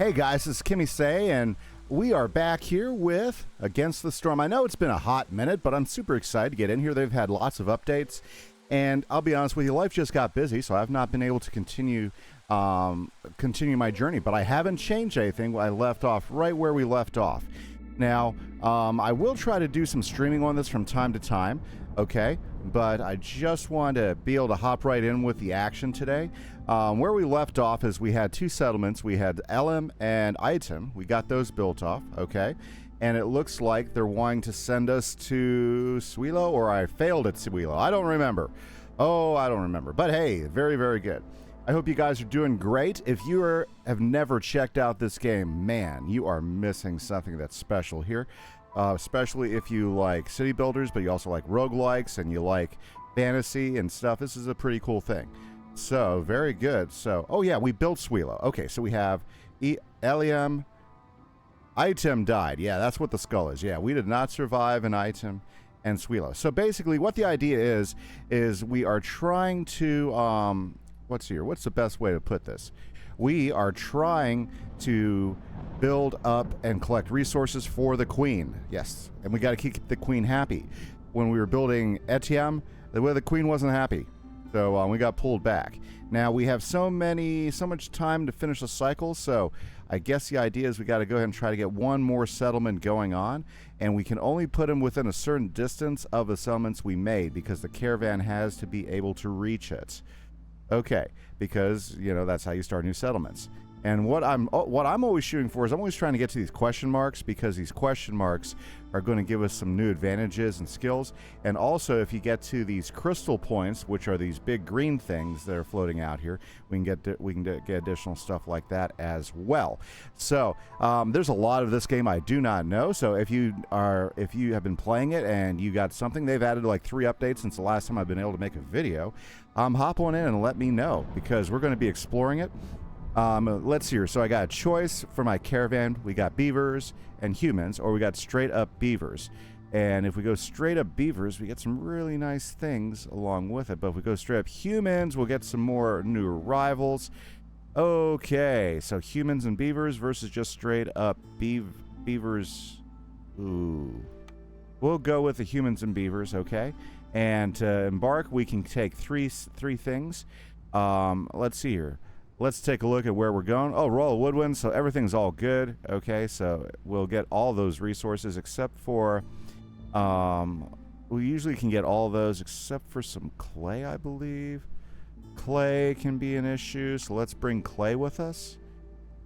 Hey guys, this is Kimise, and we are back here with Against the Storm. I know it's been a hot minute, but I'm super excited to get in here. They've had lots of updates, and I'll be honest with you, life just got busy, so I've not been able to continue my journey. But I haven't changed anything. I left off right where we left off. Now, I will try to do some streaming on this from time to time, okay? But I just want to be able to hop right in with the action today. Where we left off is we had two settlements. We had Elim and Item. We got those built off, okay? And it looks like they're wanting to send us to Suilo, or I failed at Suilo. I don't remember. Oh, I don't remember. But hey, very, very good. I hope you guys are doing great. If you have never checked out this game, man, you are missing something that's special here. Especially if you like city builders, but you also like roguelikes and you like fantasy and stuff. This is a pretty cool thing. So, very good. So, oh yeah, we built Suilo. Okay, so we have Eliam. Item died. Yeah, that's what the skull is. Yeah, we did not survive an Item and Suilo. So basically what the idea is we are trying to, what's the best way to put this? We are trying to build up and collect resources for the queen. Yes, and we got to keep the queen happy. When we were building Etiam, the queen wasn't happy, so we got pulled back. Now we have so much time to finish the cycle, so I guess the idea is we got to go ahead and try to get one more settlement going on, and we can only put them within a certain distance of the settlements we made because the caravan has to be able to reach it. Okay, because, you know, that's how you start new settlements. And what I'm always shooting for is I'm always trying to get to these question marks, because these question marks are going to give us some new advantages and skills. And also, if you get to these crystal points, which are these big green things that are floating out here, we can get additional stuff like that as well. So there's a lot of this game I do not know. So if you have been playing it and you got something, they've added like 3 updates since the last time I've been able to make a video. Hop on in and let me know, because we're going to be exploring it. Let's see here. So I got a choice for my caravan. We got beavers and humans, or we got straight up beavers. And if we go straight up beavers, we get some really nice things along with it. But if we go straight up humans, we'll get some more new arrivals. Okay, so humans and beavers versus just straight up beavers. Ooh. We'll go with the humans and beavers, okay? And to embark, we can take three things. Let's see here. Let's take a look at where we're going. Oh, Royal Woodwinds, so everything's all good. Okay, so we'll get all those resources except for, we usually can get all those except for some clay, I believe. Clay can be an issue, so let's bring clay with us.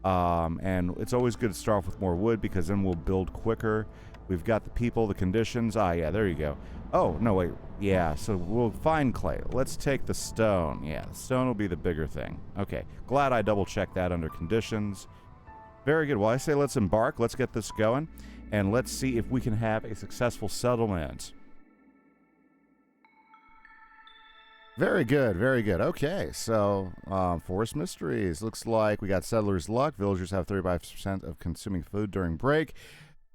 And it's always good to start off with more wood, because then we'll build quicker. We've got the people, the conditions. Ah, yeah, there you go. Oh, no, wait. Yeah, so we'll find clay. Let's take the stone. Yeah, the stone will be the bigger thing. Okay, glad I double-checked that under conditions. Very good. Well, I say let's embark. Let's get this going, and let's see if we can have a successful settlement. Very good, very good. Okay, so Forest Mysteries. Looks like we got Settler's Luck. Villagers have 35% of consuming food during break.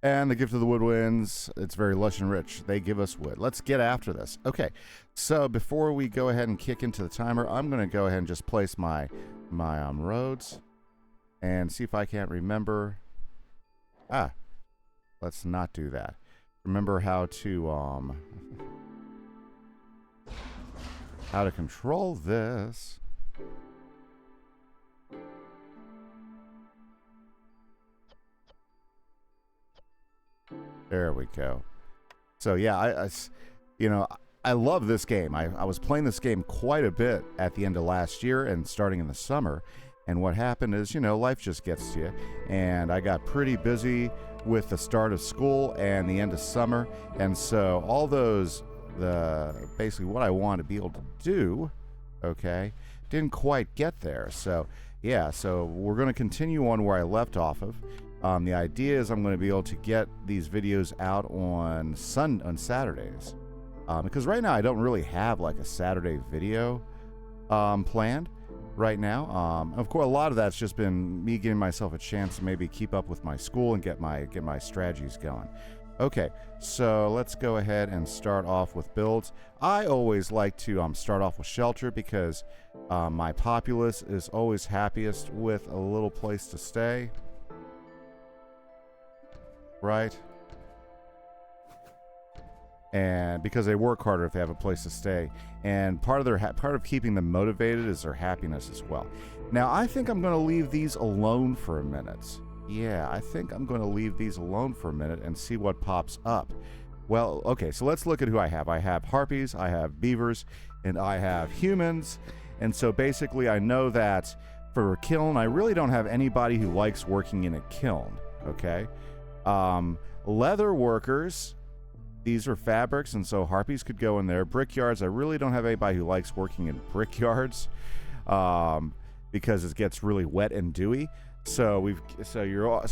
And the Gift of the Woodwinds, it's very lush and rich. They give us wood. Let's get after this. Okay, so before we go ahead and kick into the timer, I'm going to go ahead and just place my roads and see if I can't remember. Let's not do that. Remember how to control this. There we go. So yeah, I love this game. I was playing this game quite a bit at the end of last year and starting in the summer. And what happened is, life just gets to you. And I got pretty busy with the start of school and the end of summer. And so all those, basically what I wanted to be able to do, okay, didn't quite get there. So yeah, so we're going to continue on where I left off of. The idea is I'm going to be able to get these videos out on Saturdays, because right now I don't really have like a Saturday video planned right now. Of course, a lot of that's just been me giving myself a chance to maybe keep up with my school and get my strategies going. Okay, so let's go ahead and start off with builds. I always like to start off with shelter, because my populace is always happiest with a little place to stay. right? And because they work harder if they have a place to stay, and part of their part of keeping them motivated is their happiness as well. Now, I think I'm going to leave these alone for a minute. Yeah, I think I'm going to leave these alone for a minute and see what pops up. Well, okay, so let's look at who I have. I have harpies, I have beavers, and I have humans. And so basically I know that for a kiln, I really don't have anybody who likes working in a kiln, okay? Leather workers, these are fabrics, and so harpies could go in there. Brickyards, I really don't have anybody who likes working in brickyards because it gets really wet and dewy. So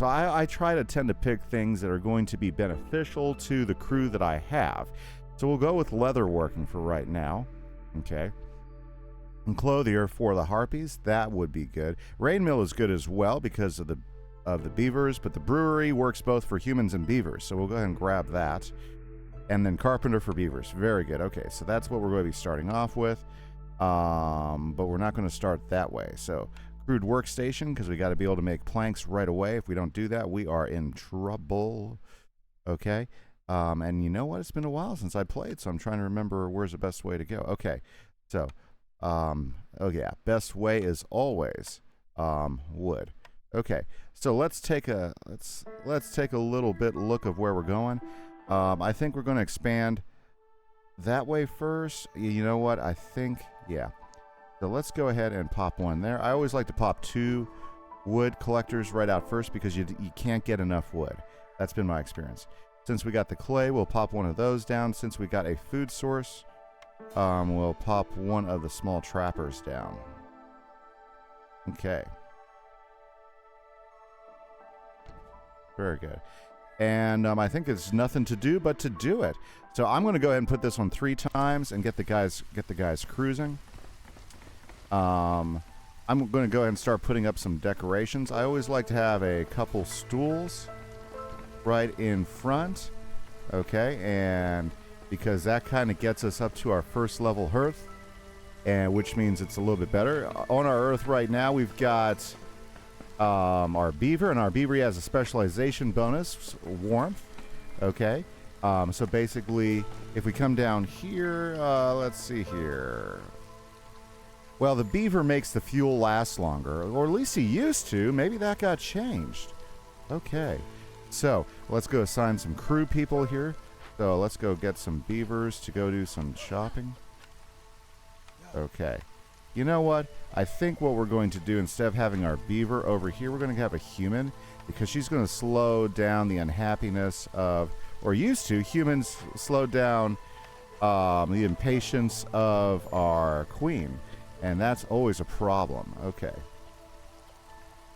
I try to tend to pick things that are going to be beneficial to the crew that I have. So we'll go with leather working for right now. Okay. And clothier for the harpies, that would be good. Rain mill is good as well because of the beavers, but the brewery works both for humans and beavers. So we'll go ahead and grab that. And then carpenter for beavers. Very good. Okay, so that's what we're going to be starting off with. But we're not going to start that way. So crude workstation, because we got to be able to make planks right away. If we don't do that, we are in trouble. Okay. And you know what? It's been a while since I played, so I'm trying to remember where's the best way to go. Okay. So, oh yeah, best way is always wood. Okay. So let's take a little bit look of where we're going. I think we're going to expand that way first. You know what? I think, yeah. So let's go ahead and pop one there. I always like to pop 2 wood collectors right out first because you can't get enough wood. That's been my experience. Since we got the clay, we'll pop one of those down. Since we got a food source, we'll pop one of the small trappers down. Okay. Very good. And I think there's nothing to do but to do it. So I'm going to go ahead and put this one 3 times and get the guys cruising. I'm going to go ahead and start putting up some decorations. I always like to have a couple stools right in front. Okay, and because that kind of gets us up to our first level hearth, and which means it's a little bit better. On our earth right now, we've got our beaver, and our beaver has a specialization bonus, warmth. Okay, so basically, if we come down here, let's see here. Well, the beaver makes the fuel last longer, or at least he used to. Maybe that got changed. Okay, so let's go assign some crew people here. So let's go get some beavers to go do some shopping. Okay. You know what? I think what we're going to do, instead of having our beaver over here, we're going to have a human, because she's going to slow down the unhappiness of, or used to, humans slow down the impatience of our queen. And that's always a problem. Okay.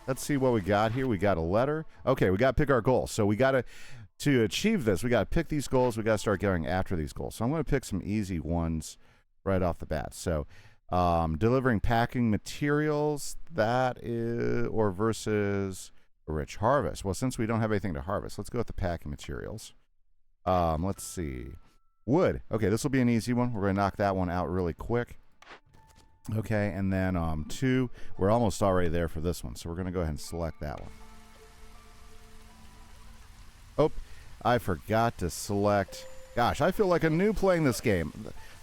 Let's see what we got here. We got a letter. Okay, we got to pick our goals. So we got to achieve this, we got to pick these goals. We got to start going after these goals. So I'm going to pick some easy ones right off the bat. So delivering packing materials, that is, or versus a rich harvest. Well, since we don't have anything to harvest, let's go with the packing materials. Let's see. Wood. Okay, this will be an easy one. We're going to knock that one out really quick. Okay, and then 2, we're almost already there for this one, so we're going to go ahead and select that one. Oh, I forgot to select. Gosh, I feel like a noob playing this game.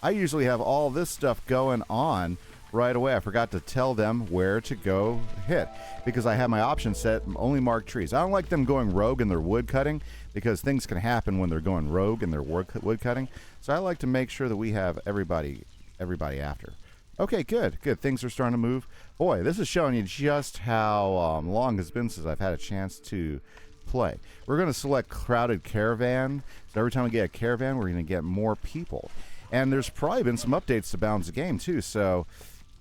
I usually have all this stuff going on right away. I forgot to tell them where to go hit because I have my options set, only mark trees. I don't like them going rogue in their wood cutting because things can happen when they're going rogue in their wood cutting. So I like to make sure that we have everybody after. Okay, good. Things are starting to move. Boy, this is showing you just how long it's been since I've had a chance to play. We're going to select crowded caravan. So every time we get a caravan, we're going to get more people. And there's probably been some updates to balance the game, too. So,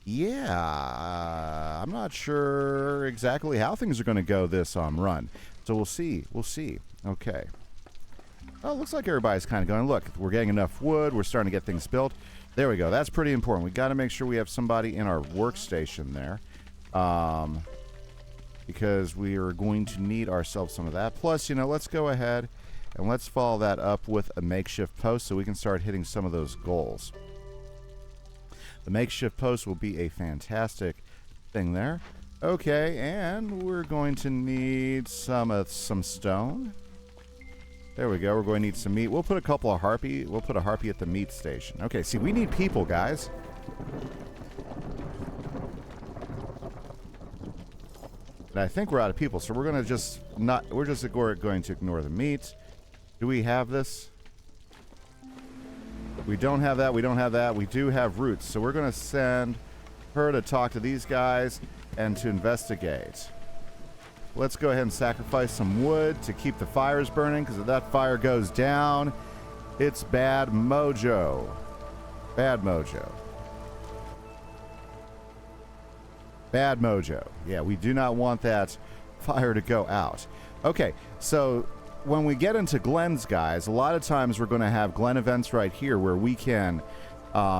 yeah, I'm not sure exactly how things are going to go this run. So we'll see. Okay. Well, it looks like everybody's kind of going, look, we're getting enough wood. We're starting to get things built. There we go. That's pretty important. We got to make sure we have somebody in our workstation there, because we are going to need ourselves some of that. Plus, let's go ahead and let's follow that up with a makeshift post so we can start hitting some of those goals. The makeshift post will be a fantastic thing there. Okay, and we're going to need some stone. There we go. We're going to need some meat. We'll put a couple of harpy. We'll put a harpy at the meat station. Okay, see, we need people, guys. And I think we're out of people, so we're going to just not... We're just going to ignore the meat. Do we have this? We don't have that. We don't have that. We do have roots, so we're going to send her to talk to these guys and to investigate. Let's go ahead and sacrifice some wood to keep the fires burning, because if that fire goes down, it's bad mojo. Bad mojo. Bad mojo. Yeah, we do not want that fire to go out. Okay, so when we get into Glens, guys, a lot of times we're going to have Glen events right here where we can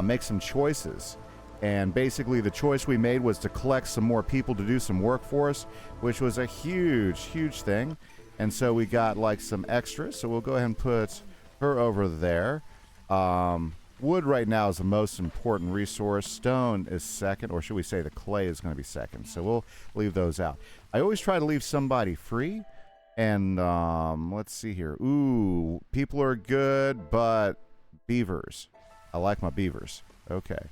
make some choices. And basically the choice we made was to collect some more people to do some work for us, which was a huge, huge thing. And so we got like some extras. So we'll go ahead and put her over there. Wood right now is the most important resource. Stone is second, or should we say the clay is going to be second. So we'll leave those out. I always try to leave somebody free. And let's see here. Ooh, people are good, but beavers. I like my beavers. Okay.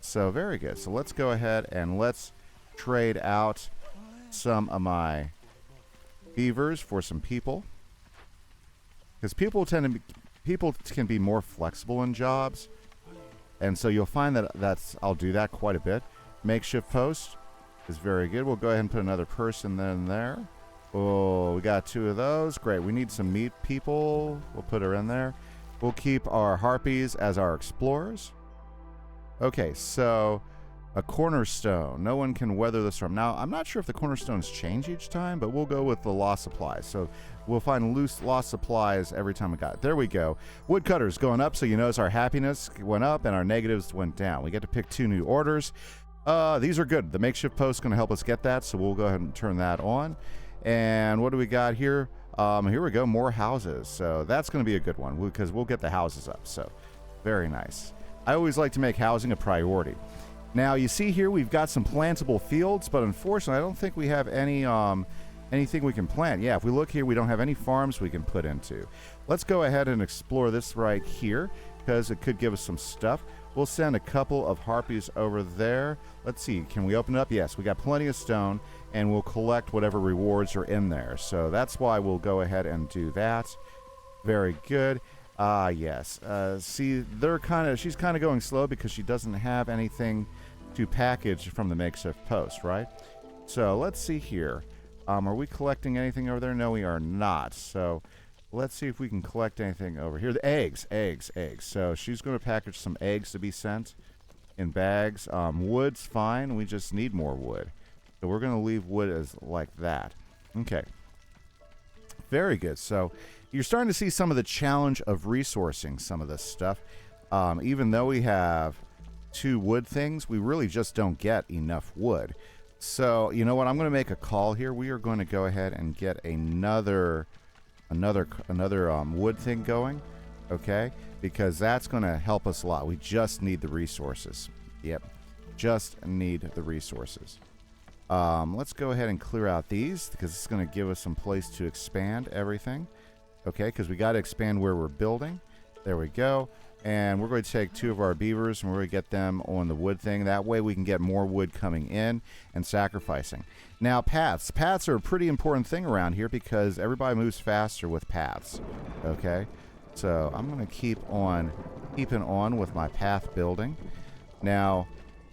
So very good. So let's go ahead and let's trade out some of my beavers for some people, because people can be more flexible in jobs, and so you'll find that I'll do that quite a bit. Makeshift post is very good. We'll go ahead and put another person in there. Oh, we got 2 of those. Great. We need some meat people. We'll put her in there. We'll keep our harpies as our explorers. Okay, so a cornerstone. No one can weather the storm. Now, I'm not sure if the cornerstones change each time, but we'll go with the lost supplies. So we'll find lost supplies every time we got it. There we go. Woodcutters going up, so you notice our happiness went up and our negatives went down. We get to pick 2 new orders. These are good. The makeshift post is going to help us get that, so we'll go ahead and turn that on. And what do we got here? Here we go, more houses. So that's going to be a good one, because we'll get the houses up. So very nice. I always like to make housing a priority. Now, you see here we've got some plantable fields, but unfortunately, I don't think we have any anything we can plant. Yeah, if we look here, we don't have any farms we can put into. Let's go ahead and explore this right here, because it could give us some stuff. We'll send a couple of harpies over there. Let's see, can we open it up? Yes, we got plenty of stone, and we'll collect whatever rewards are in there. So that's why we'll go ahead and do that. Very good. Yes. See, she's kind of going slow because she doesn't have anything to package from the makeshift post, right? So let's see here. Are we collecting anything over there? No, we are not. So let's see if we can collect anything over here. The eggs. So she's going to package some eggs to be sent in bags. Wood's fine. We just need more wood. So we're going to leave wood as like that. Okay. Very good. So you're starting to see some of the challenge of resourcing some of this stuff. Even though we have 2 wood things, we really just don't get enough wood. So, you know what? I'm going to make a call here. We are going to go ahead and get another wood thing going, okay? Because that's going to help us a lot. We just need the resources. Yep, just need the resources. Let's go ahead and clear out these, because it's going to give us some place to expand everything. Okay, because we got to expand where we're building. There we go. And we're going to take 2 of our beavers, and we're going to get them on the wood thing. That way we can get more wood coming in and sacrificing. Now, paths. Paths are a pretty important thing around here, because everybody moves faster with paths. Okay, so I'm going to keeping on with my path building. Now,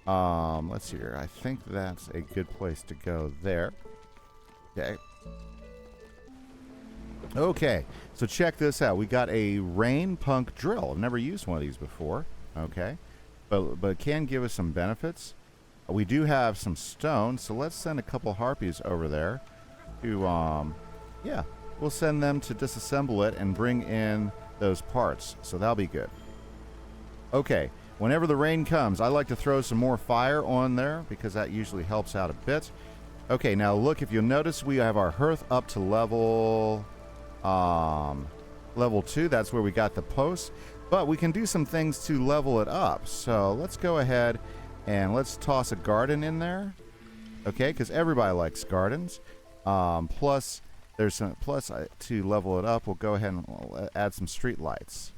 let's see here. I think that's a good place to go there. Okay. Okay, so check this out. We got a rain punk drill. I've never used one of these before. Okay, but it can give us some benefits. We do have some stone, so let's send a couple harpies over there to yeah, we'll send them to disassemble it and bring in those parts. So that'll be good. Okay, whenever the rain comes, I like to throw some more fire on there, because that usually helps out a bit. Okay, now look, if you'll notice, we have our hearth up to level 2. That's where we got the posts, but we can do some things to level it up. So let's go ahead and let's toss a garden in there, okay, because everybody likes gardens. Plus There's some plus to level it up. We'll go ahead and add some street lights.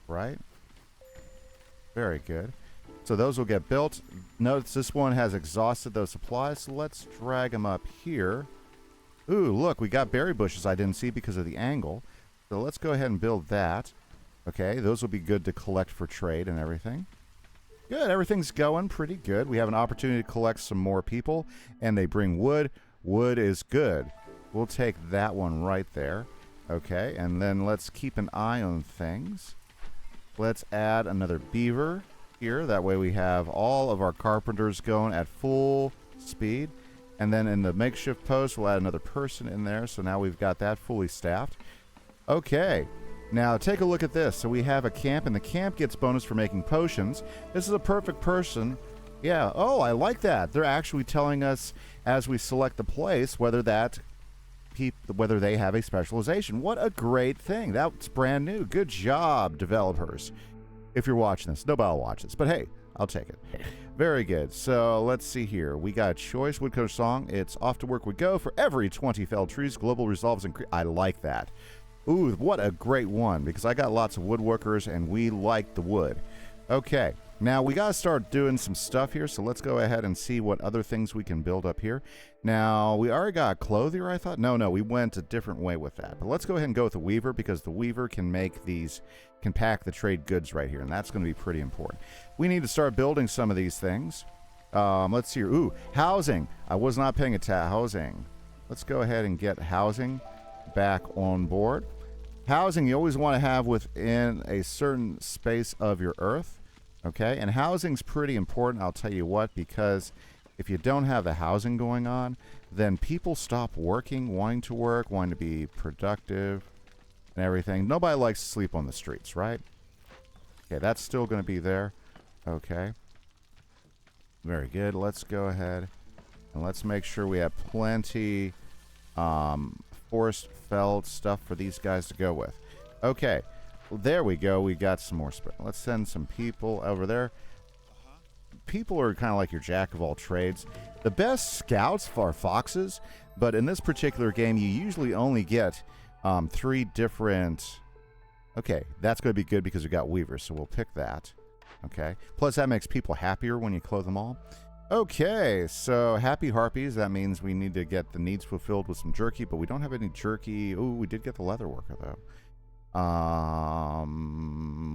Right? Very good. So those will get built. Notice this one has exhausted those supplies, so let's drag them up here. Ooh, look, we got berry bushes I didn't see because of the angle. So let's go ahead and build that. Okay, those will be good to collect for trade and everything. Good, everything's going pretty good. We have an opportunity to collect some more people, and they bring wood. Wood is good. We'll take that one right there. Okay, and then let's keep an eye on things. Let's add another beaver here. That way we have all of our carpenters going at full speed. And then in the makeshift post, we'll add another person in there. So now we've got that fully staffed. Okay. Now take a look at this. So we have a camp, and the camp gets bonus for making potions. This is a perfect person. Yeah. Oh, I like that. They're actually telling us as we select the place whether they have a specialization. What a great thing. That's brand new. Good job, developers. If you're watching this, nobody will watch this, but hey, I'll take it. Very good. So let's see here. We got choice woodcutter song. It's off to work we go. For every 20 felled trees, global resolves increase. I like that. Ooh, what a great one, because I got lots of woodworkers and we like the wood. Okay, now we got to start doing some stuff here, so let's go ahead and see what other things we can build up here. Now, we already got a clothier, I thought. No, we went a different way with that. But let's go ahead and go with the weaver, because the weaver can pack the trade goods right here, and that's going to be pretty important. We need to start building some of these things. Let's see here. Ooh, housing. I was not paying attention to housing. Let's go ahead and get housing back on board. Housing you always want to have within a certain space of your earth, okay? And housing's pretty important, I'll tell you what, because if you don't have the housing going on, then people stop working, wanting to be productive and everything. Nobody likes to sleep on the streets, right? Okay, that's still going to be there. Okay. Very good. Let's go ahead and let's make sure we have plenty forest felled stuff for these guys to go with. Okay, well, there we go. We got some more space. Let's send some people over there. People are kind of like your jack of all trades. The best scouts are foxes, but in this particular game, you usually only get 3 different. Okay, that's going to be good because we got weavers, so we'll pick that. Okay, plus that makes people happier when you clothe them all. Okay, so happy harpies. That means we need to get the needs fulfilled with some jerky, but we don't have any jerky. Ooh, we did get the leather worker, though.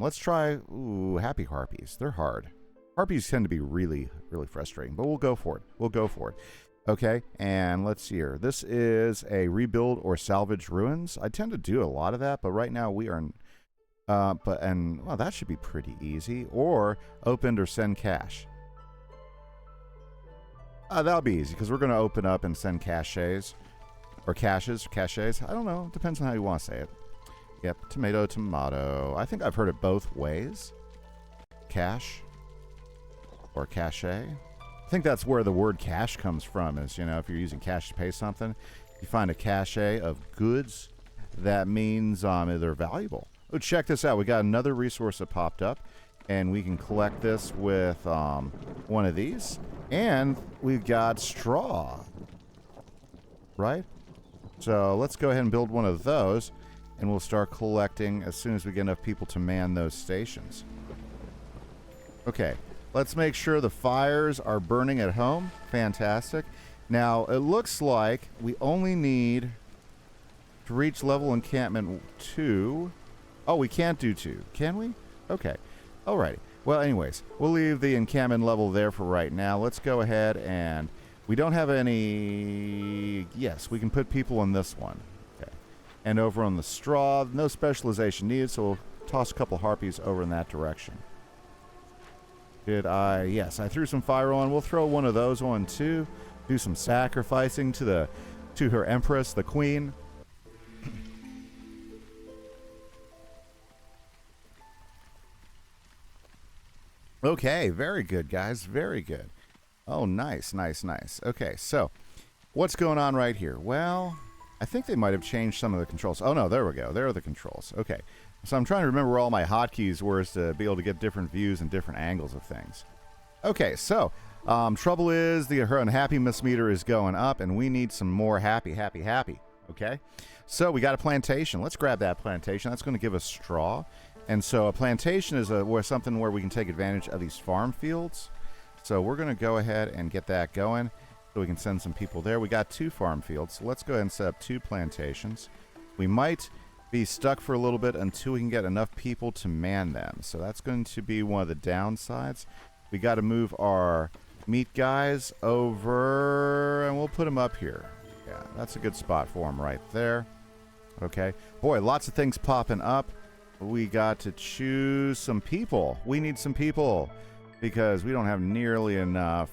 Let's try, happy harpies. They're hard. Harpies tend to be really, really frustrating, but we'll go for it. Okay, and let's see here. This is a rebuild or salvage ruins. I tend to do a lot of that, but right now we are in, well, that should be pretty easy. Or opened or send cash. That'll be easy, because we're going to open up and send caches. Or caches. I don't know. Depends on how you want to say it. Yep, tomato. I think I've heard it both ways. Cash. Or cache. I think that's where the word cash comes from, is, if you're using cash to pay something, you find a cache of goods, that means they're valuable. Oh, check this out. We got another resource that popped up, and we can collect this with one of these. And we've got straw, right? So let's go ahead and build one of those, and we'll start collecting as soon as we get enough people to man those stations. Okay, let's make sure the fires are burning at home. Fantastic. Now, it looks like we only need to reach level encampment 2. Oh, we can't do 2. Can we? Okay. Alrighty. Well, anyways, we'll leave the encampment level there for right now. Let's go ahead and we don't have any. Yes, we can put people in this one. Okay. And over on the straw, no specialization needed, so we'll toss a couple harpies over in that direction. Did I? Yes, I threw some fire on. We'll throw one of those on too. Do some sacrificing to her empress, the queen. Okay, very good, guys. Very good. Oh, nice. Okay, so what's going on right here? Well, I think they might have changed some of the controls. Oh, no, there we go. There are the controls. Okay, so I'm trying to remember where all my hotkeys were to be able to get different views and different angles of things. Okay, so trouble is her unhappiness meter is going up, and we need some more happy. Okay, Okay, so we got a plantation. Let's grab that plantation. That's going to give us straw. And so a plantation is something where we can take advantage of these farm fields. So we're going to go ahead and get that going so we can send some people there. We got 2 farm fields. So let's go ahead and set up 2 plantations. We might be stuck for a little bit until we can get enough people to man them. So that's going to be one of the downsides. We got to move our meat guys over, and we'll put them up here. Yeah, that's a good spot for them right there. Okay. Boy, lots of things popping up. We got to choose some people. We need some people because we don't have nearly enough.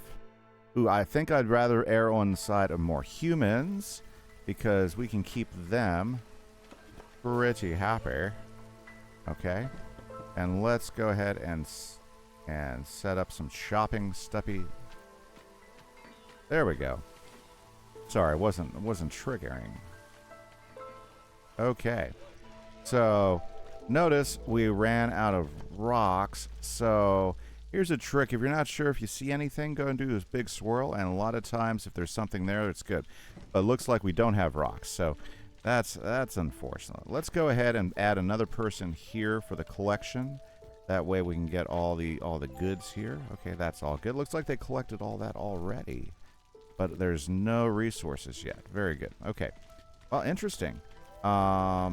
Ooh, I think I'd rather err on the side of more humans because we can keep them pretty happy. Okay. And let's go ahead and set up some shopping stuffy. There we go. Sorry, it wasn't triggering. Okay. So notice we ran out of rocks. So here's a trick. If you're not sure if you see anything, go and do this big swirl. And a lot of times if there's something there, it's good. But it looks like we don't have rocks. So that's unfortunate. Let's go ahead and add another person here for the collection. That way we can get all the goods here. Okay, that's all good. Looks like they collected all that already. But there's no resources yet. Very good. Okay. Well, interesting. They're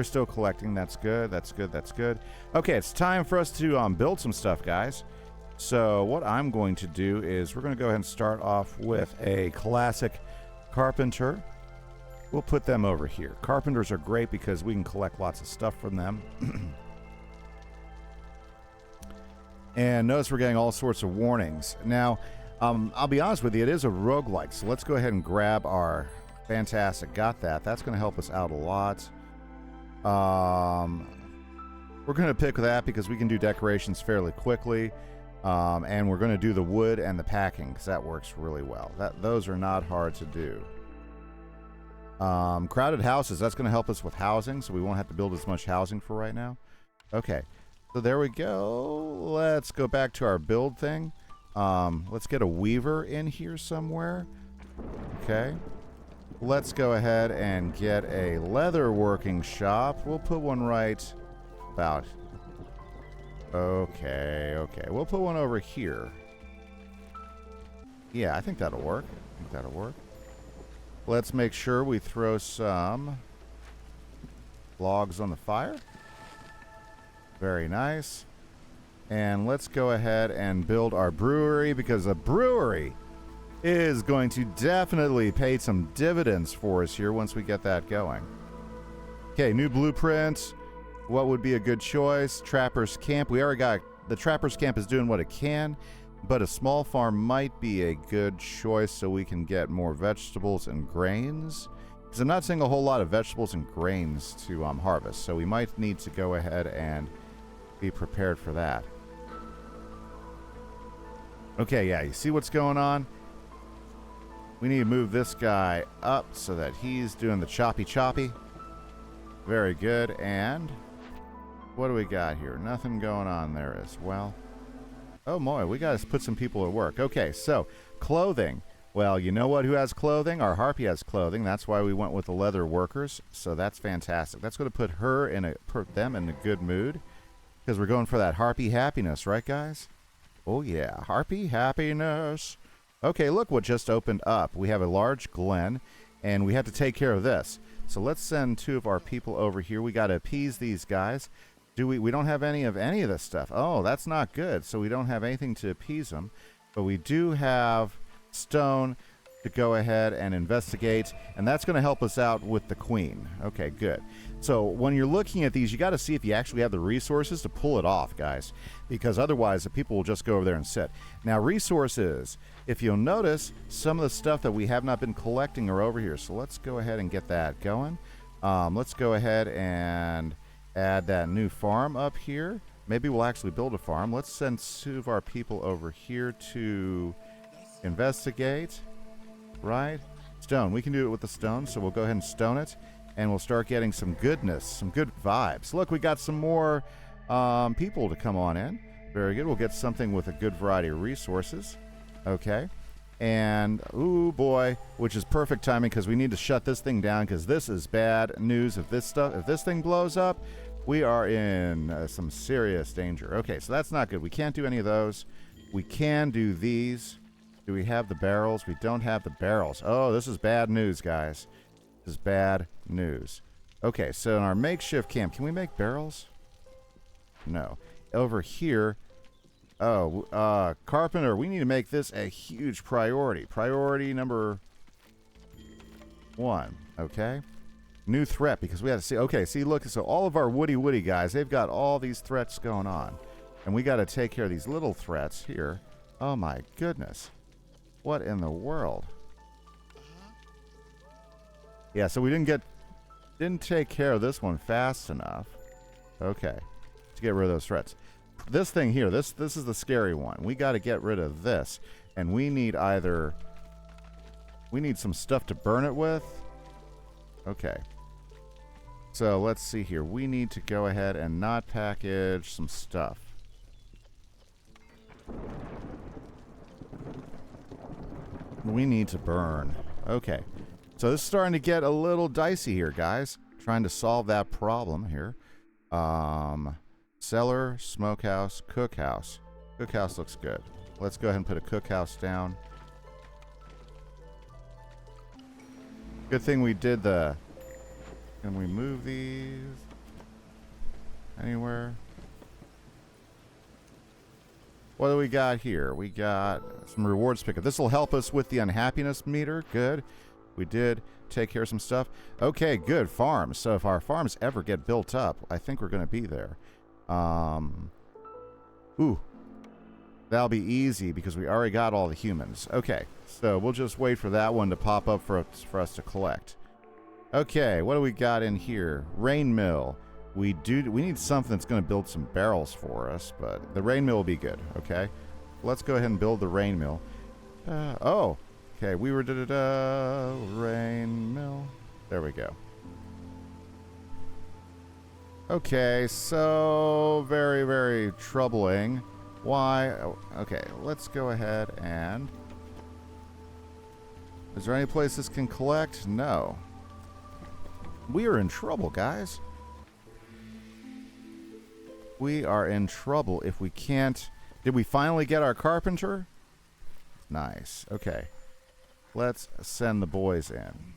still collecting. That's good. That's good. That's good. Okay, it's time for us to build some stuff, guys. So what I'm going to do is we're going to go ahead and start off with a classic carpenter. We'll put them over here. Carpenters are great because we can collect lots of stuff from them. And notice we're getting all sorts of warnings. Now, I'll be honest with you, it is a roguelike. So let's go ahead and grab our fantastic. Got that. That's going to help us out a lot. We're going to pick that because we can do decorations fairly quickly. And we're going to do the wood and the packing because that works really well. Those are not hard to do. Crowded houses. That's going to help us with housing, so we won't have to build as much housing for right now. Okay. So there we go. Let's go back to our build thing. Let's get a weaver in here somewhere. Okay. Let's go ahead and get a leather working shop. We'll put one right about. Okay. We'll put one over here. Yeah, I think that'll work. Let's make sure we throw some logs on the fire. Very nice. And let's go ahead and build our brewery because a brewery is going to definitely pay some dividends for us here once we get that going. Okay, new blueprint. What would be a good choice? Trapper's Camp. We already got the Trapper's Camp is doing what it can, but a small farm might be a good choice so we can get more vegetables and grains. Because I'm not seeing a whole lot of vegetables and grains to harvest, so we might need to go ahead and be prepared for that. Okay, yeah, you see what's going on? We need to move this guy up so that he's doing the choppy. Very good. And what do we got here? Nothing going on there as well. Oh, boy, we got to put some people at work. Okay, so clothing. Well, you know what? Who has clothing? Our harpy has clothing. That's why we went with the leather workers. So that's fantastic. That's going to put them in a good mood. Because we're going for that harpy happiness, right, guys? Oh, yeah. Harpy happiness. Okay, look what just opened up. We have a large glen, and we have to take care of this. So let's send 2 of our people over here. We got to appease these guys. We don't have any of this stuff. Oh, that's not good. So we don't have anything to appease them. But we do have stone to go ahead and investigate, and that's going to help us out with the queen. Okay, good. So when you're looking at these, you got to see if you actually have the resources to pull it off, guys, because otherwise the people will just go over there and sit. Now, resources, if you'll notice, some of the stuff that we have not been collecting are over here. So let's go ahead and get that going. Let's go ahead and add that new farm up here. Maybe we'll actually build a farm. Let's send 2 of our people over here to investigate. Right? Stone. We can do it with the stone, so we'll go ahead and stone it, and we'll start getting some goodness, some good vibes. Look, we got some more people to come on in. Very good. We'll get something with a good variety of resources. Okay. And, ooh, boy, which is perfect timing because we need to shut this thing down because this is bad news. If this thing blows up, we are in some serious danger. Okay, so that's not good. We can't do any of those. We can do these. Do we have the barrels? We don't have the barrels. Oh, this is bad news, guys. This is bad news. Okay, so in our makeshift camp, can we make barrels? No. Over here, oh, carpenter, we need to make this a huge priority. Priority number 1, okay? New threat, because we have to see, okay, see, look, so all of our woody guys, they've got all these threats going on. And we got to take care of these little threats here. Oh, my goodness. What in the world? Yeah, so we didn't take care of this one fast enough. Okay. To get rid of those threats. This thing here, this is the scary one. We got to get rid of this. And we need some stuff to burn it with. Okay. So let's see here. We need to go ahead and not package some stuff. We need to burn. Okay. So this is starting to get a little dicey here, guys. Trying to solve that problem here. Cellar, smokehouse, cookhouse. Cookhouse looks good. Let's go ahead and put a cookhouse down. Good thing we did the... Can we move these anywhere? What do we got here? We got some rewards pickup. This will help us with the unhappiness meter. Good. We did take care of some stuff. Okay, good. Farms. So if our farms ever get built up, I think we're going to be there. Ooh. That'll be easy because we already got all the humans. Okay, so we'll just wait for that one to pop up for us to collect. Okay, what do we got in here? Rain mill. We need something that's going to build some barrels for us, but the rain mill will be good, okay? Let's go ahead and build the rain mill. Oh, okay, we were rain mill. There we go. Okay, so very, very troubling. Why? Okay, let's go ahead and... Is there any place this can collect? No. We are in trouble, guys. We are in trouble if we can't... Did we finally get our carpenter? Nice. Okay. Let's send the boys in.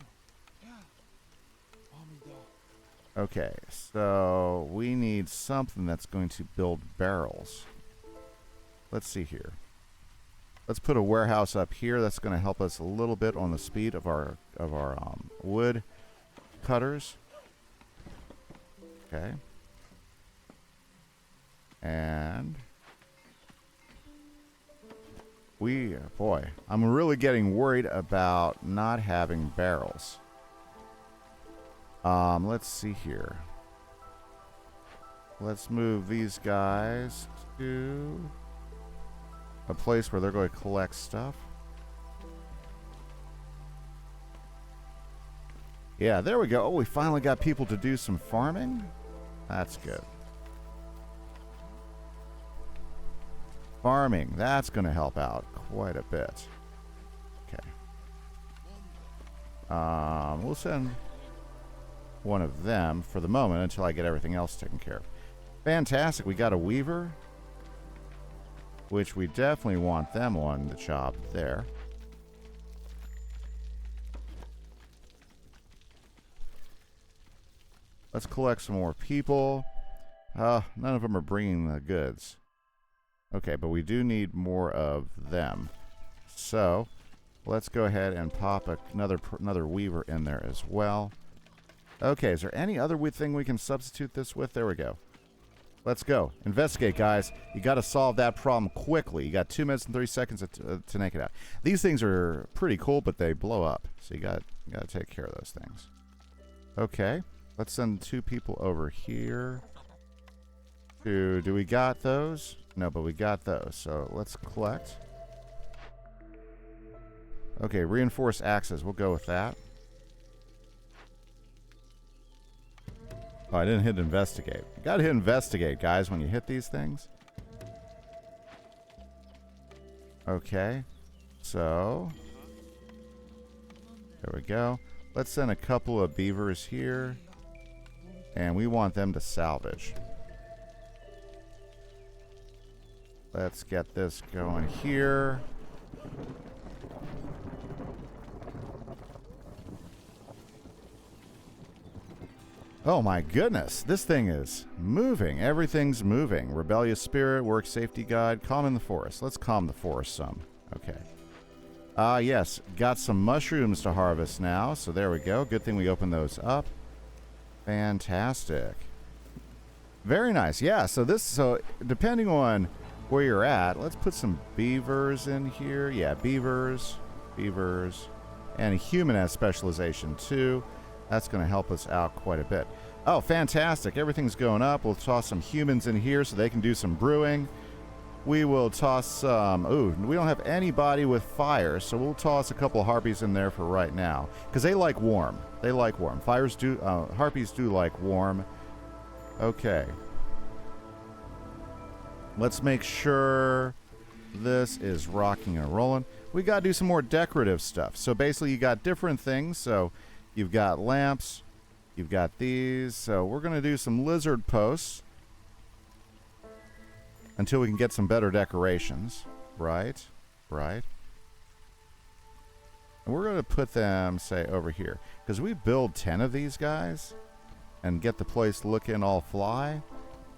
Okay, so we need something that's going to build barrels. Let's see here. Let's put a warehouse up here. That's going to help us a little bit on the speed of our wood cutters. Okay. And boy, I'm really getting worried about not having barrels. Let's see here. Let's move these guys to a place where they're going to collect stuff. Yeah, there we go. Oh, we finally got people to do some farming. That's good. Farming, that's going to help out quite a bit. Okay. We'll send one of them for the moment until I get everything else taken care of. Fantastic. We got a weaver, which we definitely want them on the job there. Let's collect some more people. None of them are bringing the goods. Okay, but we do need more of them. So, let's go ahead and pop another weaver in there as well. Okay, is there any other thing we can substitute this with? There we go. Let's go. Investigate, guys. You got to solve that problem quickly. You got 2 minutes and 30 seconds to take it out. These things are pretty cool, but they blow up. So you got to take care of those things. Okay. Let's send 2 people over here. Do we got those? No, but we got those. So let's collect. Okay, reinforced axes. We'll go with that. Oh, I didn't hit investigate. You gotta hit investigate, guys, when you hit these things. Okay. So, there we go. Let's send a couple of beavers here. And we want them to salvage. Let's get this going here. Oh my goodness, this thing is moving. Everything's moving. Rebellious spirit, work safety guide, calm in the forest. Let's calm the forest some. Okay. Yes, got some mushrooms to harvest now. So there we go. Good thing we opened those up. Fantastic. Very nice. Yeah, so depending on where you're at, let's put some beavers in here. Yeah, beavers. And a human has specialization too. That's going to help us out quite a bit. Oh, fantastic. Everything's going up. We'll toss some humans in here so they can do some brewing. We will toss some... Ooh, we don't have anybody with fire, so we'll toss a couple of harpies in there for right now. Because they like warm. Harpies do like warm. Okay. Let's make sure this is rocking and rolling. We got to do some more decorative stuff. So basically you got different things. So you've got lamps. You've got these. So we're going to do some lizard posts until we can get some better decorations. Right. And we're going to put them, say, over here. Because we build 10 of these guys and get the place looking all fly,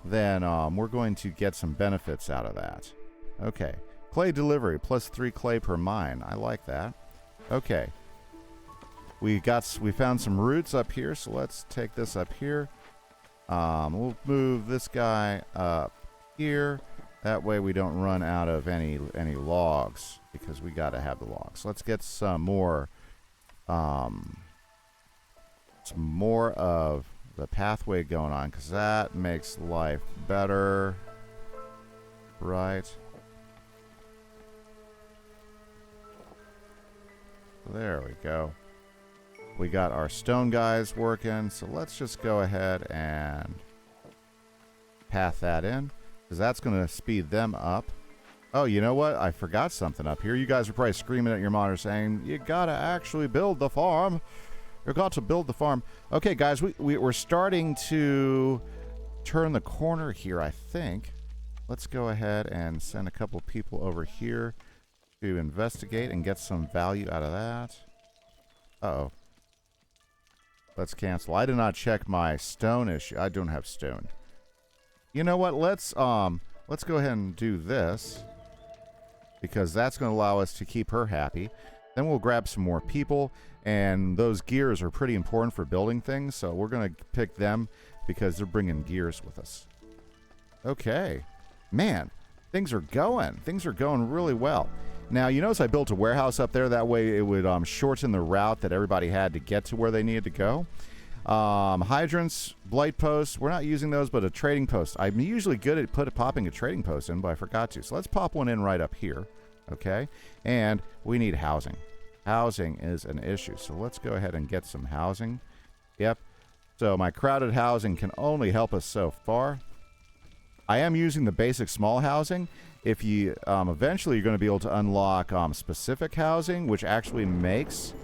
then we're going to get some benefits out of that. Okay. Clay delivery, +3 clay per mine. I like that. Okay. We found some roots up here, so let's take this up here. We'll move this guy up here. That way we don't run out of any logs, because we got to have the logs. Let's get some more of the pathway going on, because that makes life better. Right. There we go. We got our stone guys working, so let's just go ahead and path that in, because that's going to speed them up. Oh, you know what? I forgot something up here. You guys are probably screaming at your monitor saying, you got to actually build the farm. You got to build the farm. Okay, guys, we're starting to turn the corner here, I think. Let's go ahead and send a couple people over here to investigate and get some value out of that. Uh-oh. Let's cancel. I did not check my stone issue. I don't have stone. You know what? Let's go ahead and do this, because that's going to allow us to keep her happy. Then we'll grab some more people, and those gears are pretty important for building things, so we're going to pick them because they're bringing gears with us. Okay. Man, things are going. Things are going really well. Now, you notice I built a warehouse up there. That way it would shorten the route that everybody had to get to where they needed to go. Hydrants, blight posts, we're not using those, but a trading post. I'm usually good at popping a trading post in, but I forgot to. So let's pop one in right up here. Okay? And we need housing. Housing is an issue. So let's go ahead and get some housing. Yep. So my crowded housing can only help us so far. I am using the basic small housing. If you eventually you're going to be able to unlock specific housing, which actually makes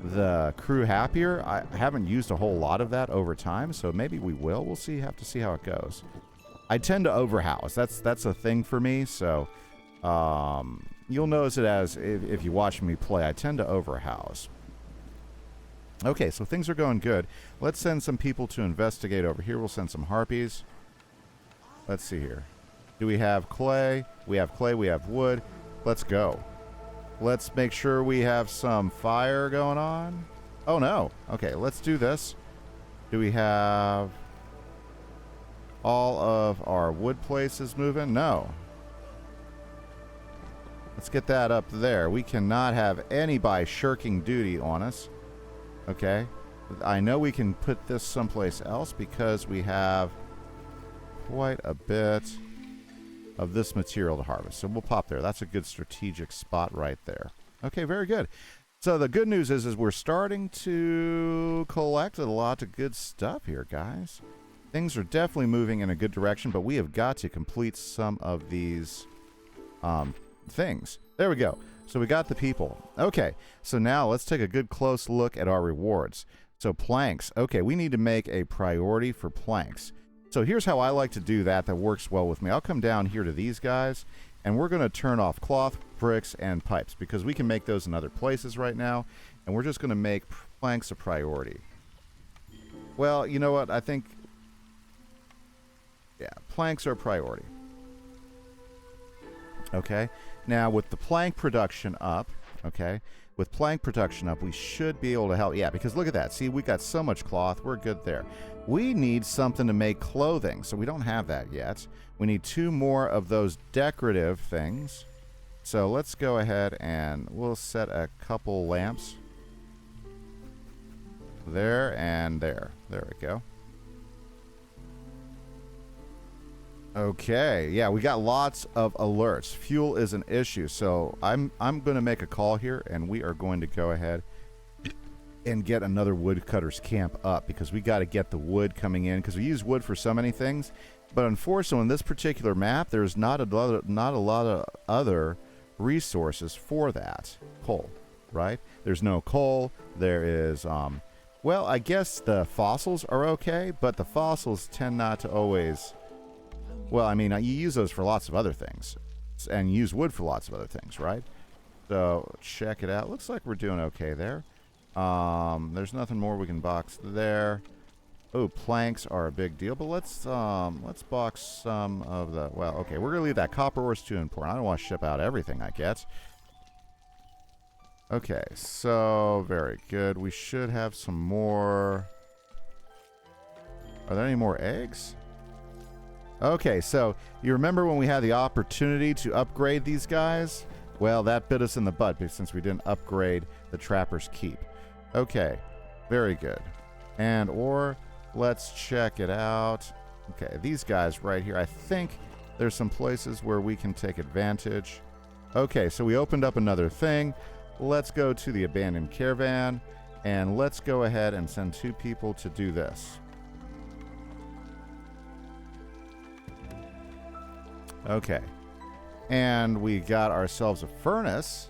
the crew happier. I haven't used a whole lot of that over time, so maybe we will. We'll see. Have to see how it goes. I tend to overhouse. That's a thing for me. So you'll notice it as if you watch me play. I tend to overhouse. Okay, so things are going good. Let's send some people to investigate over here. We'll send some harpies. Let's see here. Do we have clay? We have clay. We have wood. Let's go. Let's make sure we have some fire going on. Oh, no. Okay, let's do this. Do we have all of our wood places moving? No. Let's get that up there. We cannot have anybody shirking duty on us. Okay. I know we can put this someplace else because we have quite a bit of this material to harvest. So we'll pop there. That's a good strategic spot right there. Okay, very good. So the good news is we're starting to collect a lot of good stuff here, guys. Things are definitely moving in a good direction, but we have got to complete some of these things. There we go. So we got the people. Okay, so now let's take a good close look at our rewards. So planks. Okay, we need to make a priority for planks. So here's how I like to do that works well with me. I'll come down here to these guys, and we're going to turn off cloth, bricks, and pipes, because we can make those in other places right now, and we're just going to make planks a priority. Well, you know what? I think, yeah, planks are a priority. Okay, now with the plank production up, okay, with plank production up, we should be able to help. Yeah, because look at that. See, we got so much cloth. We're good there. We need something to make clothing, so we don't have that yet. We need 2 more of those decorative things. So let's go ahead and we'll set a couple lamps. There and there. There we go. Okay, yeah, we got lots of alerts. Fuel is an issue, so I'm going to make a call here, and we are going to go ahead and get another woodcutter's camp up, because we got to get the wood coming in, because we use wood for so many things. But unfortunately, on this particular map, there's not a lot of other resources for that. Coal, right? There's no coal. There is, well, I guess the fossils are okay, but the fossils tend not to always... Well, I mean, you use those for lots of other things, and you use wood for lots of other things, right? So check it out. Looks like we're doing okay there. There's nothing more we can box there. Oh, planks are a big deal, but let's box some of the... Well, okay, we're gonna leave that. Copper ore is too important. I don't want to ship out everything I get. Okay, so very good. We should have some more. Are there any more eggs? Okay, so you remember when we had the opportunity to upgrade these guys? Well, that bit us in the butt since we didn't upgrade the Trapper's Keep. Okay, very good. And or let's check it out. Okay, these guys right here. I think there's some places where we can take advantage. Okay, so we opened up another thing. Let's go to the abandoned caravan, and let's go ahead and send 2 people to do this. Okay, and we got ourselves a furnace.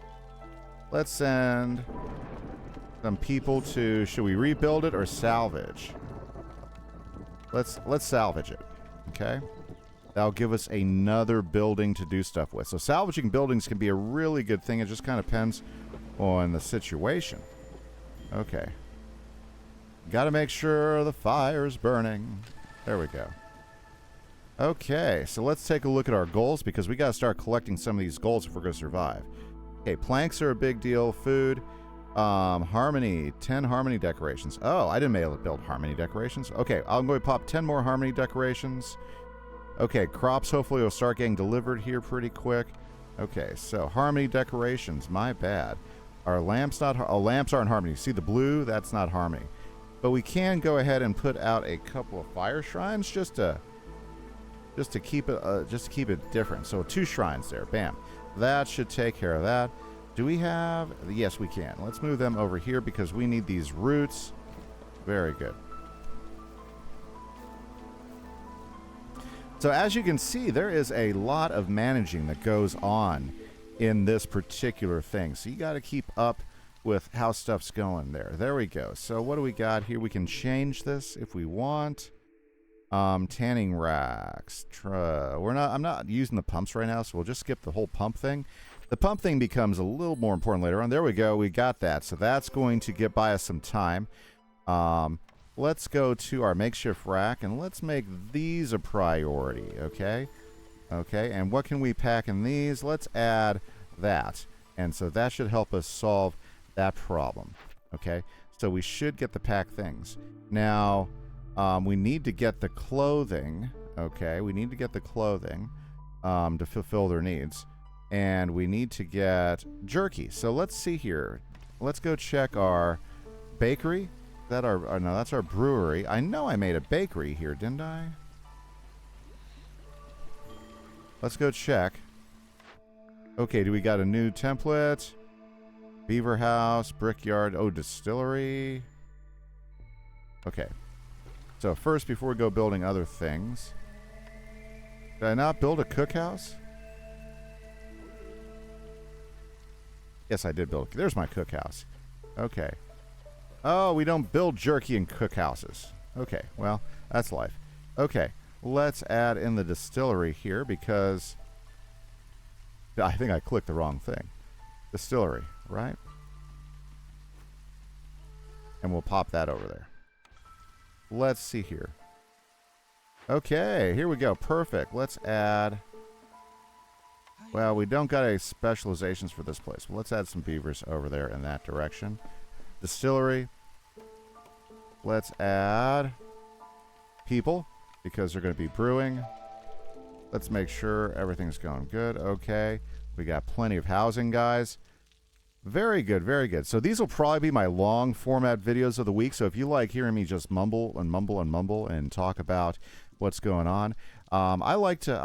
Let's send some people to... Should we rebuild it or salvage? Let's salvage it. Okay, that'll give us another building to do stuff with. So salvaging buildings can be a really good thing. It just kind of depends on the situation. Okay, got to make sure the fire's burning. There we go. Okay, so let's take a look at our goals, because we got to start collecting some of these goals if we're going to survive. Okay, planks are a big deal. Food. Harmony. 10 harmony decorations. Oh, I didn't be able to build harmony decorations. Okay, I'm going to pop 10 more harmony decorations. Okay, crops hopefully will start getting delivered here pretty quick. Okay, so harmony decorations. My bad. Our lamps not... lamps aren't harmony. See the blue? That's not harmony. But we can go ahead and put out a couple of fire shrines just to keep it different. So 2 shrines there. Bam. That should take care of that. Do we have... Yes, we can. Let's move them over here because we need these roots. Very good. So as you can see, there is a lot of managing that goes on in this particular thing. So you got to keep up with how stuff's going there. There we go. So what do we got here? We can change this if we want. Tanning racks. I'm not using the pumps right now, so we'll just skip the whole pump thing. The pump thing becomes a little more important later on. There we go. We got that. So that's going to get by us some time. Let's go to our makeshift rack, and let's make these a priority, okay? Okay, and what can we pack in these? Let's add that. And so that should help us solve that problem, okay? So we should get the pack things. Now... we need to get the clothing, okay? We need to get the clothing to fulfill their needs. And we need to get jerky. So let's see here. Let's go check our bakery. Is that our... Oh, no, that's our brewery. I know I made a bakery here, didn't I? Let's go check. Okay, do we got a new template? Beaver house, brickyard, oh, distillery. Okay. So first, before we go building other things, did I not build a cookhouse? Yes, I did build. There's my cookhouse. Okay. Oh, we don't build jerky in cookhouses. Okay, well, that's life. Okay, let's add in the distillery here because I think I clicked the wrong thing. Distillery, right? And we'll pop that over there. Let's see here. Okay, here we go. Perfect. Let's add... Well, we don't got any specializations for this place. Well, let's add some beavers over there in that direction. Distillery. Let's add people because they're going to be brewing. Let's make sure everything's going good. Okay. We got plenty of housing, guys. Very good, very good. So these will probably be my long format videos of the week. So if you like hearing me just mumble and mumble and mumble and talk about what's going on, I like to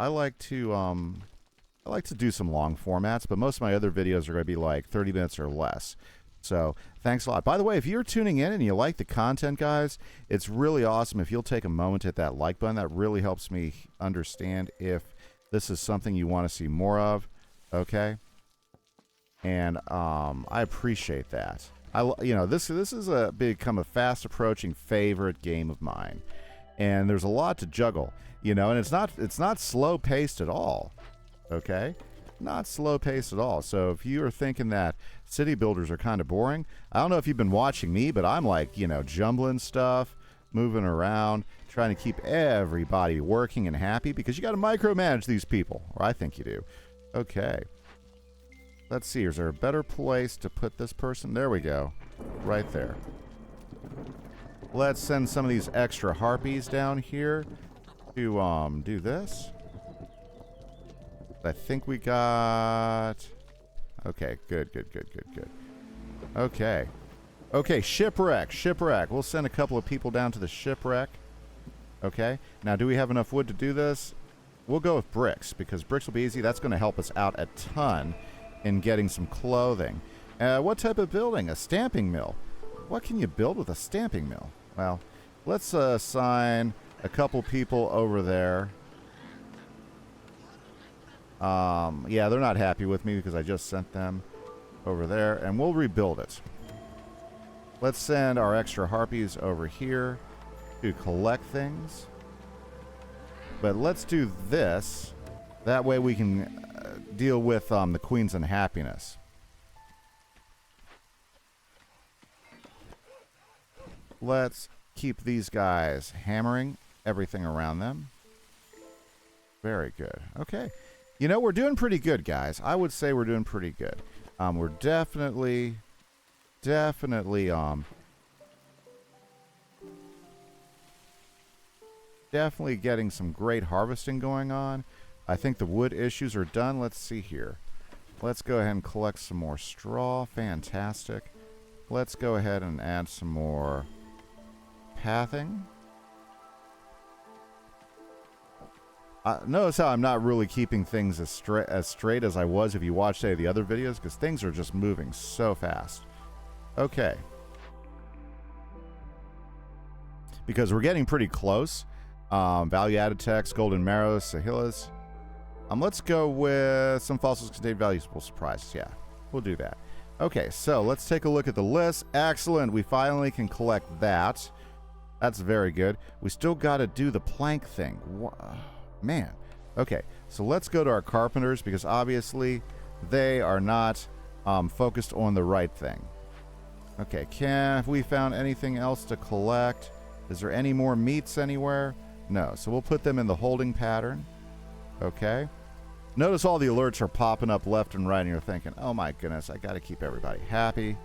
do some long formats, but most of my other videos are going to be like 30 minutes or less. So thanks a lot. By the way, if you're tuning in and you like the content, guys, it's really awesome if you'll take a moment to hit that like button. That really helps me understand if this is something you want to see more of. Okay. And I appreciate that. This is become a fast approaching favorite game of mine, and there's a lot to juggle. And it's not slow paced at all. Okay, not slow paced at all. So if you are thinking that city builders are kind of boring, I don't know if you've been watching me, but I'm like jumbling stuff, moving around, trying to keep everybody working and happy because you got to micromanage these people, or I think you do. Okay. Let's see, is there a better place to put this person? There we go. Right there. Let's send some of these extra harpies down here to do this. I think we got... Okay, good. Okay. Okay, shipwreck. We'll send a couple of people down to the shipwreck. Okay. Now, do we have enough wood to do this? We'll go with bricks, because bricks will be easy. That's going to help us out a ton in getting some clothing. What type of building? A stamping mill. What can you build with a stamping mill? Well, let's assign a couple people over there. Yeah, they're not happy with me because I just sent them over there, and we'll rebuild it. Let's send our extra harpies over here to collect things. But let's do this. That way we can deal with the Queen's Unhappiness. Let's keep these guys hammering everything around them. Very good. Okay. We're doing pretty good, guys. I would say we're doing pretty good. We're definitely getting some great harvesting going on. I think the wood issues are done. Let's see here. Let's go ahead and collect some more straw. Fantastic. Let's go ahead and add some more pathing. Notice how I'm not really keeping things as straight as I was if you watched any of the other videos, because things are just moving so fast. Okay. Because we're getting pretty close. Value-added text, golden marrows, sahillas. Let's go with some fossils contain valuable surprises. Yeah, we'll do that. Okay, so let's take a look at the list. Excellent. We finally can collect that. That's very good. We still got to do the plank thing. Man. Okay, so let's go to our carpenters because obviously they are not focused on the right thing. Okay, have we found anything else to collect? Is there any more meats anywhere? No, so we'll put them in the holding pattern. Okay. Notice all the alerts are popping up left and right, and you're thinking, oh my goodness, I got to keep everybody happy.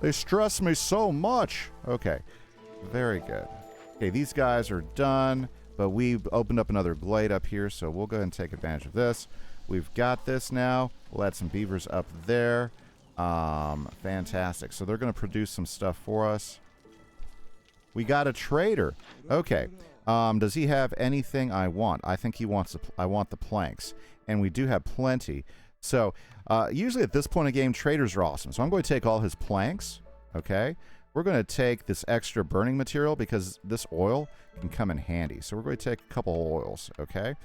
They stress me so much. Okay, very good. Okay, these guys are done, but we've opened up another glade up here, so we'll go ahead and take advantage of this. We've got this now. We'll add some beavers up there. Fantastic. So they're going to produce some stuff for us. We got a trader. Okay. Does he have anything I want? I think he wants. I want the planks, and we do have plenty. So usually at this point in the game, traders are awesome. So I'm going to take all his planks. Okay. We're going to take this extra burning material because this oil can come in handy. So we're going to take a couple oils. Okay.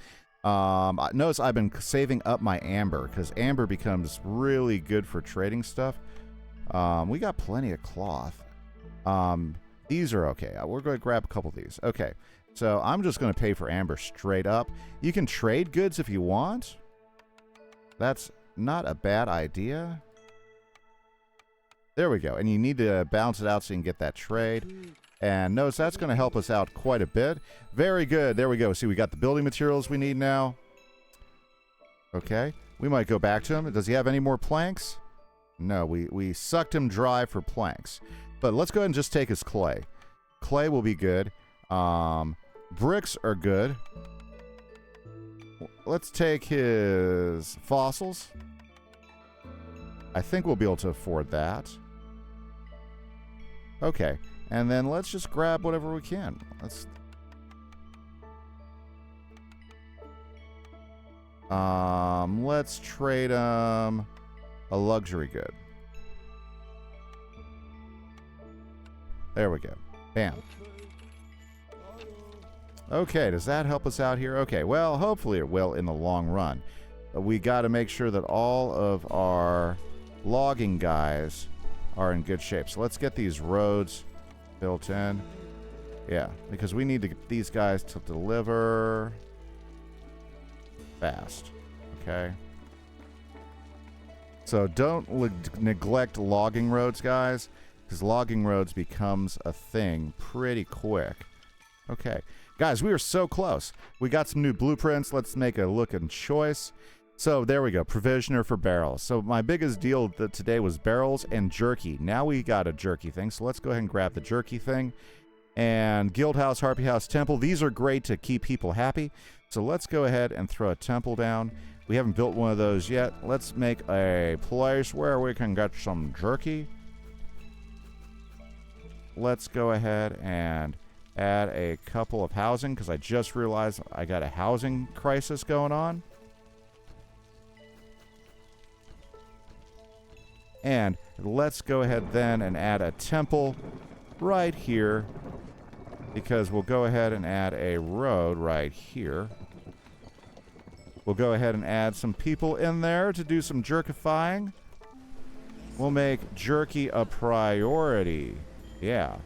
Notice I've been saving up my amber because amber becomes really good for trading stuff. We got plenty of cloth. These are okay. We're going to grab a couple of these. Okay, so I'm just going to pay for amber straight up. You can trade goods if you want. That's not a bad idea. There we go. And you need to balance it out so you can get that trade. And notice that's going to help us out quite a bit. Very good. There we go. See, we got the building materials we need now. Okay. We might go back to him. Does he have any more planks? No, we sucked him dry for planks. But let's go ahead and just take his clay. Clay will be good. Bricks are good. Let's take his fossils. I think we'll be able to afford that. Okay. And then let's just grab whatever we can. Let's trade a luxury good. There we go. Bam. Okay, does that help us out here? Okay, well, hopefully it will in the long run. We got to make sure that all of our logging guys are in good shape. So let's get these roads built in. Yeah, because we need to get these guys to deliver fast. Okay. So don't neglect logging roads, guys, because logging roads becomes a thing pretty quick. Okay. Guys, we are so close. We got some new blueprints. Let's make a look and choice. So there we go, provisioner for barrels. So my biggest deal today was barrels and jerky. Now we got a jerky thing, so let's go ahead and grab the jerky thing. And guild house, harpy house, temple. These are great to keep people happy. So let's go ahead and throw a temple down. We haven't built one of those yet. Let's make a place where we can get some jerky. Let's go ahead and add a couple of housing, because I just realized I got a housing crisis going on. And let's go ahead then and add a temple right here, because we'll go ahead and add a road right here. We'll go ahead and add some people in there to do some jerkifying. We'll make jerky a priority. Yeah.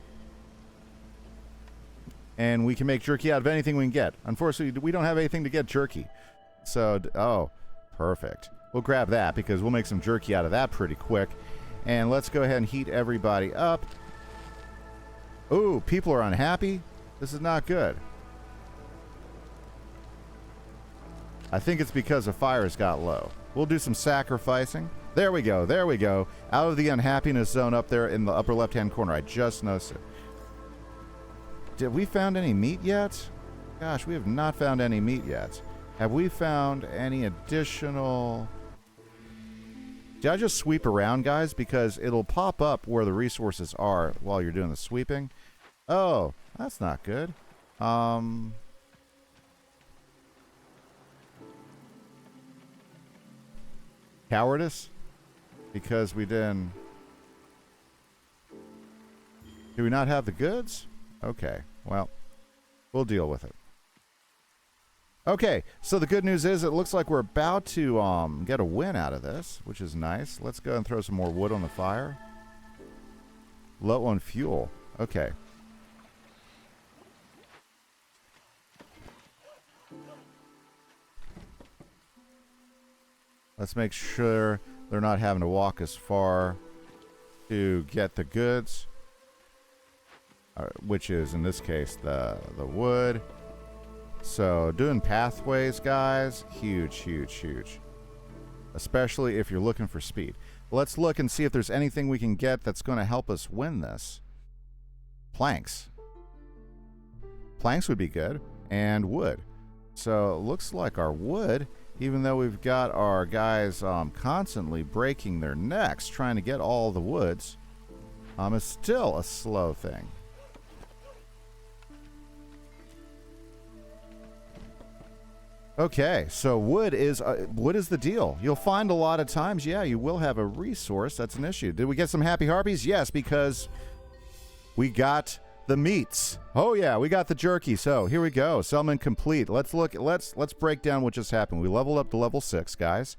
And we can make jerky out of anything we can get. Unfortunately, we don't have anything to get jerky. So, oh, perfect. We'll grab that because we'll make some jerky out of that pretty quick. And let's go ahead and heat everybody up. Ooh, people are unhappy. This is not good. I think it's because the fires got low. We'll do some sacrificing. There we go. There we go. Out of the unhappiness zone up there in the upper left-hand corner. I just noticed it. Did we found any meat yet? Gosh, we have not found any meat yet. Have we found any additional... Did I just sweep around, guys? Because it'll pop up where the resources are while you're doing the sweeping. Oh, that's not good. Cowardice? Because we didn't... Do we not have the goods? Okay, well, we'll deal with it. Okay, so the good news is it looks like we're about to get a win out of this, which is nice. Let's go and throw some more wood on the fire. Low on fuel. Okay. Let's make sure they're not having to walk as far to get the goods, which is, in this case, the wood. So doing pathways, guys, huge, huge, huge. Especially if you're looking for speed. Let's look and see if there's anything we can get that's going to help us win this. Planks. Planks would be good. And wood. So it looks like our wood, even though we've got our guys constantly breaking their necks trying to get all the woods, is still a slow thing. Okay, so wood is the deal. You'll find a lot of times, yeah, you will have a resource that's an issue. Did we get some happy harpies? Yes, because we got the meats. Oh yeah, we got the jerky. So here we go. Settlement complete. Let's break down what just happened. We leveled up to level 6, guys.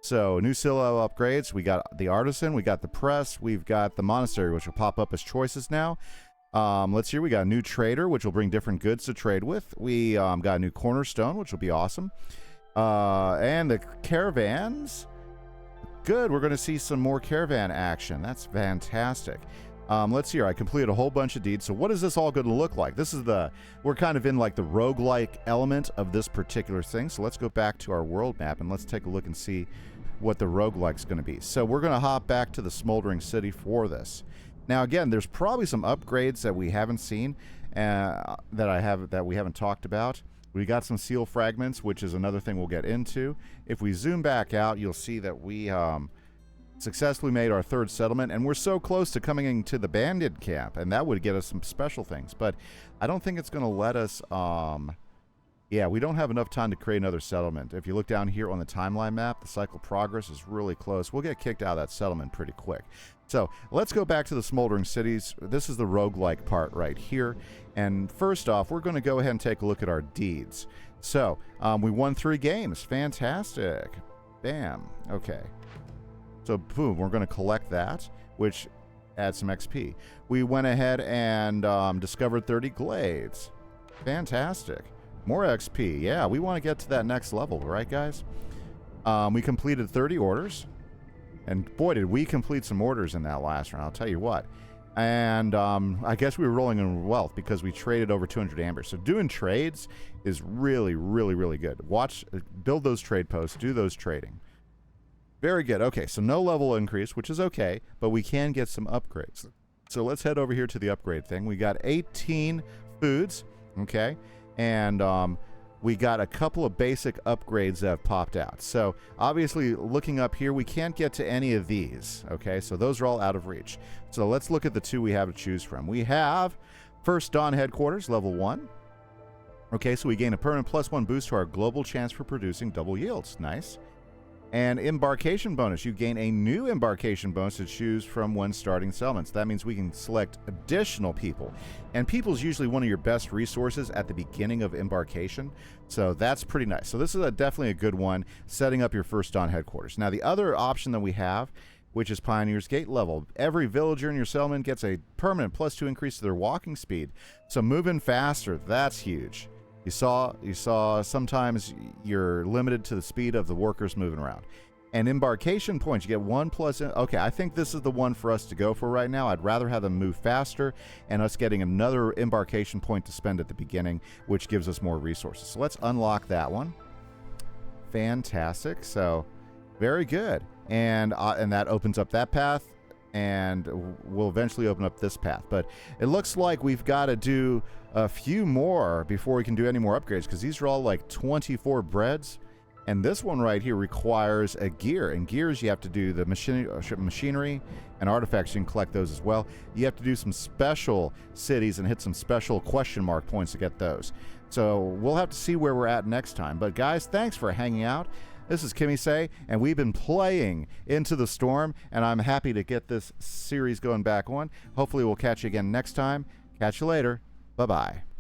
So new silo upgrades. We got the artisan. We got the press. We've got the monastery, which will pop up as choices now. Let's see. We got a new trader, which will bring different goods to trade with. We got a new cornerstone, which will be awesome. And the caravans. Good. We're going to see some more caravan action. That's fantastic. Let's see here. I completed a whole bunch of deeds. So what is this all going to look like? We're kind of in like the roguelike element of this particular thing. So let's go back to our world map and let's take a look and see what the roguelike's going to be. So we're going to hop back to the Smoldering City for this. Now, again, there's probably some upgrades that we haven't seen, that we haven't talked about. We got some seal fragments, which is another thing we'll get into. If we zoom back out, you'll see that we successfully made our 3rd settlement, and we're so close to coming into the bandit camp, and that would get us some special things. But I don't think it's going to let us... Yeah, we don't have enough time to create another settlement. If you look down here on the timeline map, the cycle progress is really close. We'll get kicked out of that settlement pretty quick. So let's go back to the Smoldering Cities. This is the roguelike part right here. And first off, we're going to go ahead and take a look at our deeds. So we won 3 games. Fantastic. Bam. Okay. So boom, we're going to collect that, which adds some XP. We went ahead and discovered 30 glades. Fantastic. More XP. Yeah, we want to get to that next level, right, guys? We completed 30 orders. And boy, did we complete some orders in that last round, I'll tell you what. And I guess we were rolling in wealth because we traded over 200 amber. So doing trades is really, really, really good. Build those trade posts, do those trading. Very good. Okay, so no level increase, which is okay, but we can get some upgrades. So let's head over here to the upgrade thing. We got 18 foods, okay? And we got a couple of basic upgrades that have popped out. So obviously looking up here, we can't get to any of these, okay? So those are all out of reach. So let's look at the 2 we have to choose from. We have First Dawn Headquarters, level 1. Okay, so we gain a permanent +1 boost to our global chance for producing double yields. Nice. And embarkation bonus. You gain a new embarkation bonus to choose from when starting settlements. That means we can select additional people. And people's usually one of your best resources at the beginning of embarkation. So that's pretty nice. So this is definitely a good one, setting up your First Dawn Headquarters. Now the other option that we have, which is Pioneer's Gate level. Every villager in your settlement gets a permanent +2 increase to their walking speed. So moving faster, that's huge. You saw sometimes you're limited to the speed of the workers moving around. And embarkation points, you get 1 plus... Okay, I think this is the one for us to go for right now. I'd rather have them move faster and us getting another embarkation point to spend at the beginning, which gives us more resources. So let's unlock that one. Fantastic. So, very good. And that opens up that path, and we'll eventually open up this path. But it looks like we've got to do a few more before we can do any more upgrades, because these are all like 24 breads. And this one right here requires a gear. And gears, you have to do the machinery and artifacts. You can collect those as well. You have to do some special cities and hit some special question mark points to get those. So we'll have to see where we're at next time. But guys, thanks for hanging out. This is Kimise, and we've been playing Into the Storm, and I'm happy to get this series going back on. Hopefully we'll catch you again next time. Catch you later. Bye-bye.